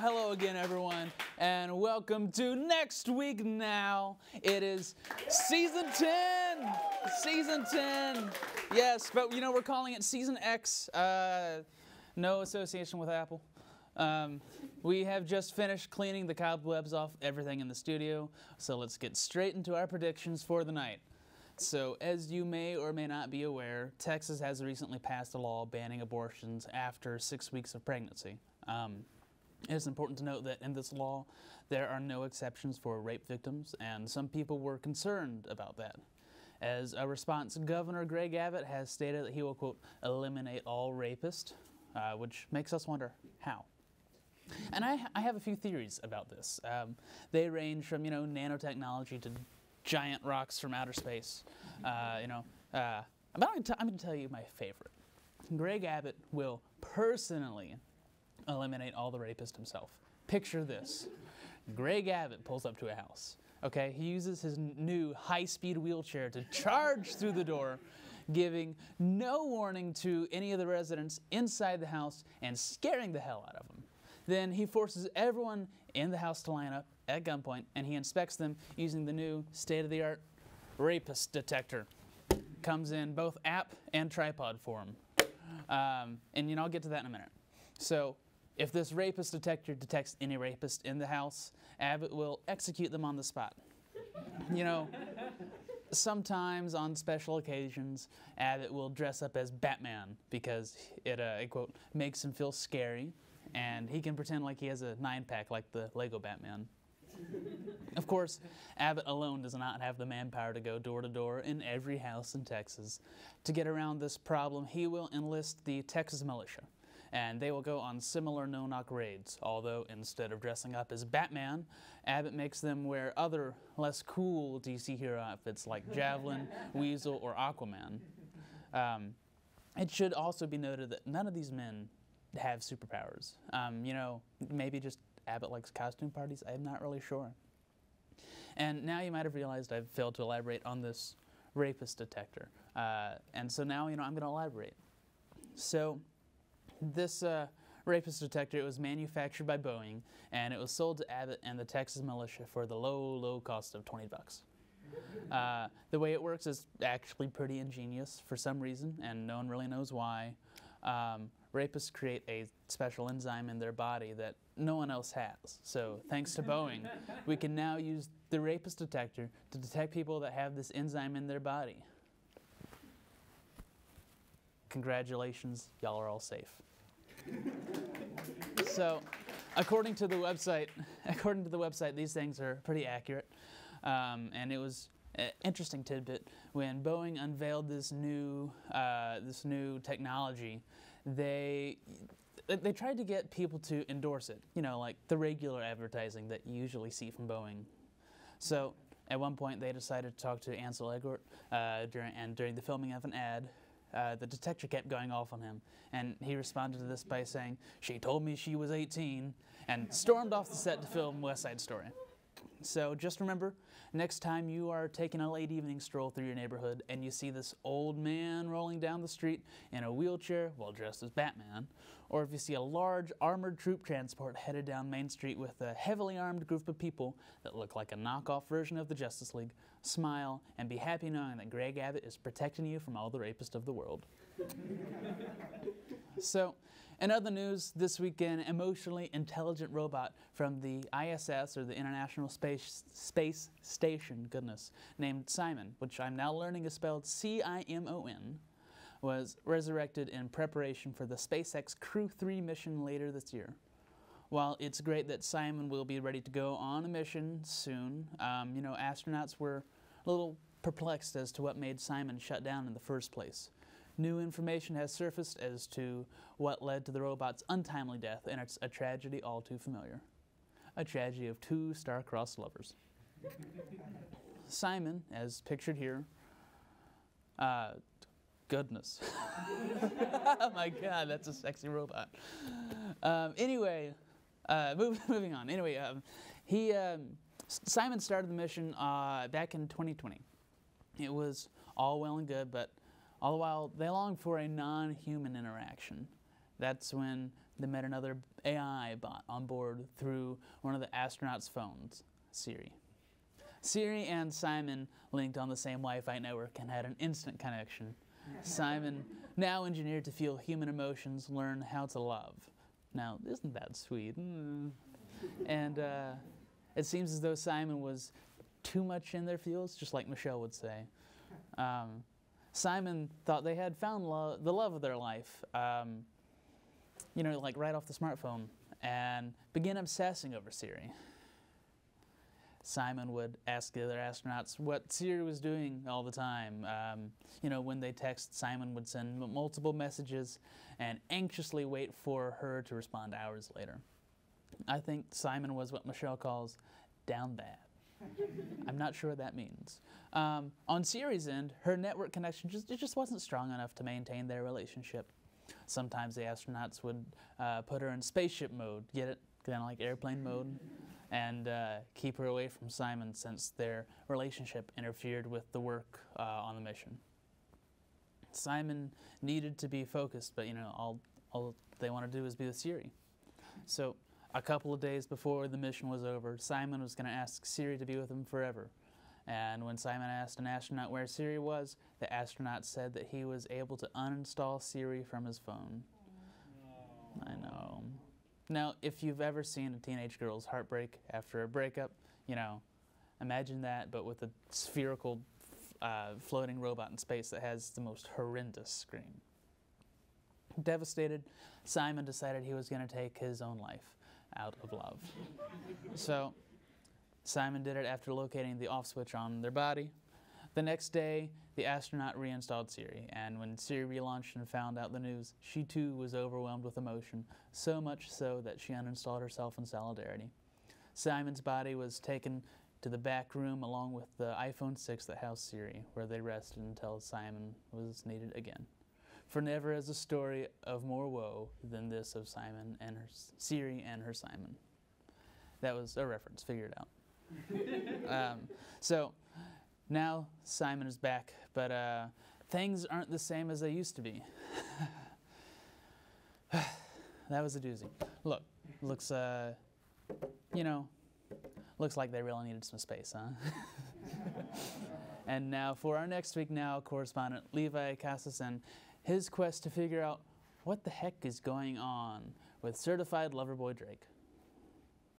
hello again, everyone, and welcome to Next Week Now. It is Season 10! Season 10! Yes, but you know, we're calling it Season X. No association with Apple. We have just finished cleaning the cobwebs off everything in the studio, so let's get straight into our predictions for the night. So, as you may or may not be aware, Texas has recently passed a law banning abortions after 6 weeks of pregnancy. It is important to note that in this law, there are no exceptions for rape victims, and some people were concerned about that. As a response, Governor Greg Abbott has stated that he will, quote, eliminate all rapists, which makes us wonder how. And I have a few theories about this. They range from, nanotechnology to giant rocks from outer space. I'm going to tell you my favorite. Greg Abbott will personally eliminate all the rapists himself. Picture this. Greg Abbott pulls up to a house. Okay, he uses his new high-speed wheelchair to charge through the door, giving no warning to any of the residents inside the house and scaring the hell out of them. Then he forces everyone in the house to line up at gunpoint, and he inspects them using the new state-of-the-art Rapist Detector. Comes in both app and tripod form. And I'll get to that in a minute. So, if this Rapist Detector detects any rapist in the house, Abbott will execute them on the spot. Sometimes on special occasions, Abbott will dress up as Batman because it quote, makes him feel scary, and he can pretend like he has a 9-pack like the Lego Batman. Of course, Abbott alone does not have the manpower to go door to door in every house in Texas. To get around this problem, he will enlist the Texas militia, and they will go on similar no-knock raids, although instead of dressing up as Batman, Abbott makes them wear other, less cool DC hero outfits like Javelin, Weasel, or Aquaman. It should also be noted that none of these men have superpowers. Maybe just Abbott likes costume parties, I'm not really sure. And now you might have realized I've failed to elaborate on this Rapist Detector. And so now, I'm going to elaborate. So, this Rapist Detector, it was manufactured by Boeing, and it was sold to Abbott and the Texas militia for the low cost of $20. The way it works is actually pretty ingenious for some reason, and no one really knows why. Rapists create a special enzyme in their body that no one else has. So thanks to Boeing, we can now use the Rapist Detector to detect people that have this enzyme in their body. Congratulations, y'all are all safe. So, according to the website, these things are pretty accurate. And it was an interesting tidbit when Boeing unveiled this new technology. They tried to get people to endorse it, like the regular advertising that you usually see from Boeing. So, at one point, they decided to talk to Ansel Elgort during the filming of an ad. The detector kept going off on him, and he responded to this by saying, "She told me she was 18, and stormed off the set to film West Side Story. So just remember, next time you are taking a late evening stroll through your neighborhood and you see this old man rolling down the street in a wheelchair while dressed as Batman, or if you see a large armored troop transport headed down Main Street with a heavily armed group of people that look like a knockoff version of the Justice League, smile and be happy knowing that Greg Abbott is protecting you from all the rapists of the world." So, in other news, this weekend, emotionally intelligent robot from the ISS, or the International Space Station, named CIMON, which I'm now learning is spelled C-I-M-O-N, was resurrected in preparation for the SpaceX Crew 3 mission later this year. While it's great that CIMON will be ready to go on a mission soon, astronauts were a little perplexed as to what made CIMON shut down in the first place. New information has surfaced as to what led to the robot's untimely death, and it's a tragedy all too familiar. A tragedy of two star-crossed lovers. CIMON, as pictured here, goodness. Oh my God, that's a sexy robot. Anyway, moving on. Anyway, CIMON started the mission back in 2020. It was all well and good, but all the while they longed for a non-human interaction. that's when they met another AI bot on board through one of the astronauts' phones, Siri. Siri and Simon linked on the same Wi-Fi network and had an instant connection. Simon, now engineered to feel human emotions, learned how to love. Now, isn't that sweet? And it seems as though Simon was too much in their fields, just like Michelle would say. Simon thought they had found the love of their life, you know, like right off the smartphone, and began obsessing over Siri. Simon would ask the other astronauts what Siri was doing all the time. You know, when they text, Simon would send multiple messages and anxiously wait for her to respond hours later. I think Simon was what Michelle calls down bad. I'm not sure what that means. On Siri's end, her network connection just wasn't strong enough to maintain their relationship. Sometimes the astronauts would put her in spaceship mode, get it? Kind of like airplane mode, and keep her away from Simon since their relationship interfered with the work on the mission. Simon needed to be focused, but you know, all they want to do is be with Siri. So a couple of days before the mission was over, Simon was going to ask Siri to be with him forever. And when Simon asked an astronaut where Siri was, the astronaut said that he was able to uninstall Siri from his phone. I know. Now, if you've ever seen a teenage girl's heartbreak after a breakup, you know, imagine that, but with a spherical floating robot in space that has the most horrendous scream. Devastated, Simon decided he was going to take his own life out of love. So Simon did it after locating the off switch on their body. The next day, the astronaut reinstalled Siri, and when Siri relaunched and found out the news, she too was overwhelmed with emotion, so much so that she uninstalled herself in solidarity. Simon's body was taken to the back room along with the iPhone 6 that housed Siri, where they rested until Simon was needed again. For never is a story of more woe than this of Simon and Siri and her Simon. That was a reference, figure it out. So now Simon is back, but things aren't the same as they used to be. That was a doozy. Look, looks, you know, looks like they really needed some space, huh? And now for our Next Week Now correspondent, Levi Casas, and his quest to figure out what the heck is going on with certified lover boy Drake.